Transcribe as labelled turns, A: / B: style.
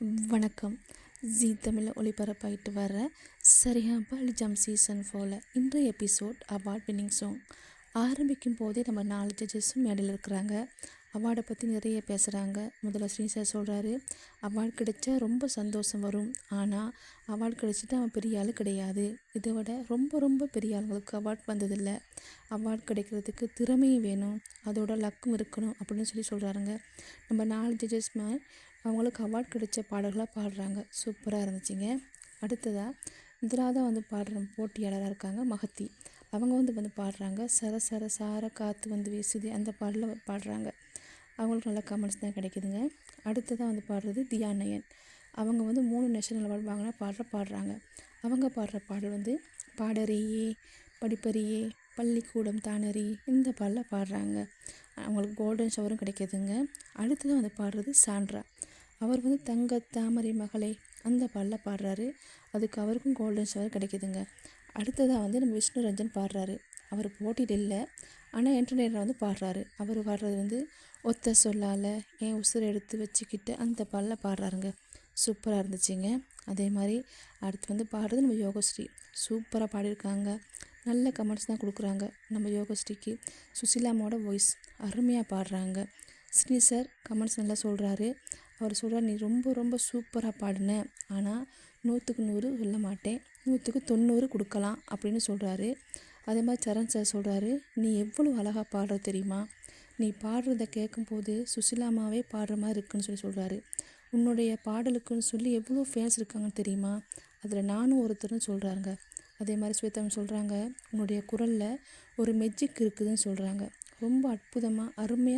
A: வணக்கம். ஜீ தமிழில் ஒளிபரப்பாயிட்டு வர சரிகமப ஜம் சீசன் 4 இன்றைய எபிசோட் அவார்ட் வின்னிங் சாங். ஆரம்பிக்கும் போதே நம்ம 4 ஜட்ஜஸும் மேடையில் இருக்கிறாங்க. அவார்டை பற்றி நிறைய பேசுகிறாங்க. முதல்ல ஸ்ரீ சார் சொல்கிறாரு, அவார்டு கிடைச்சா ரொம்ப சந்தோஷம் வரும், ஆனால் அவார்டு கிடைச்சிட்டு அவன் பெரிய ஆள் கிடையாது. இதை விட ரொம்ப ரொம்ப பெரிய ஆளுங்களுக்கு அவார்ட் வந்ததில்லை. அவார்டு கிடைக்கிறதுக்கு திறமையும் வேணும், அதோட லக்கும் இருக்கணும் அப்படின்னு சொல்கிறாருங்க. நம்ம 4 ஜட்ஜஸ்மே அவங்களுக்கு அவார்ட் கிடைச்ச பாடல்களாக பாடுறாங்க. சூப்பராக இருந்துச்சுங்க. அடுத்ததாக முதலாவதாக பாடுற போட்டியாளராக இருக்காங்க மகத்தி. அவங்க வந்து பாடுறாங்க, சர சர சார காற்று வீசுது, அந்த பாடலில் பாடுறாங்க. அவங்களுக்கு நல்ல கமெண்ட்ஸ் தான் கிடைக்குதுங்க. அடுத்ததாக பாடுறது தியானயன். அவங்க 3 நேஷனல் அவார்டு வாங்கினா பாடுறாங்க. அவங்க பாடுற பாடல் பாடறியே படிப்பறியே பள்ளிக்கூடம் தானறி, இந்த பாடலில் பாடுறாங்க. அவங்களுக்கு கோல்டன் ஷவரும் கிடைக்கிதுங்க. அடுத்ததாக பாடுறது சாண்ட்ரா. அவர் தங்க தாமரை மகளே, அந்த பாடலில் பாடுறாரு. அதுக்கு அவருக்கும் கோல்டன் ஷவர் கிடைக்கிதுங்க. அடுத்ததாக நம்ம விஷ்ணு ரஞ்சன் பாடுறாரு. அவர் போட்டியில் இல்லை, ஆனால் என்டர்டெய்னர் பாடுறாரு. அவர் பாடுறது ஒத்த சொல்லால் என் உசுரை எடுத்து வச்சுக்கிட்டு, அந்த பாடலில் பாடுறாருங்க. சூப்பராக இருந்துச்சுங்க. அதே மாதிரி அடுத்து பாடுறது நம்ம யோகஸ்ரீ. சூப்பராக பாடியிருக்காங்க. நல்ல கமெண்ட்ஸ் தான் கொடுக்குறாங்க நம்ம யோகஸ்ரீக்கு. சுசிலாமோட வாய்ஸ் அருமையாக பாடுறாங்க. ஸ்ரீ சார் கமெண்ட்ஸ் நல்லா சொல்கிறாரு. அவர் சொல்கிறார், நீ ரொம்ப ரொம்ப சூப்பராக பாடின, ஆனால் 100க்கு 100 சொல்ல மாட்டேன், 100க்கு 90 கொடுக்கலாம் அப்படின்னு சொல்கிறாரு. அதே மாதிரி சரண் சார் சொல்கிறாரு, நீ எவ்வளோ அழகாக பாடுற தெரியுமா, நீ பாடுறத கேட்கும்போது சுசிலாமாவே பாடுற மாதிரி இருக்குன்னு சொல்கிறாரு. உன்னுடைய பாடலுக்குன்னு சொல்லி எவ்வளோ ஃபேன்ஸ் இருக்காங்கன்னு தெரியுமா, அதில் நானும் ஒருத்தர்னு சொல்கிறாங்க. அதே மாதிரி ஸ்வேதம் சொல்கிறாங்க, உன்னுடைய குரலில் ஒரு மெஜிக் இருக்குதுன்னு சொல்கிறாங்க. ரொம்ப அற்புதமாக அருமையாக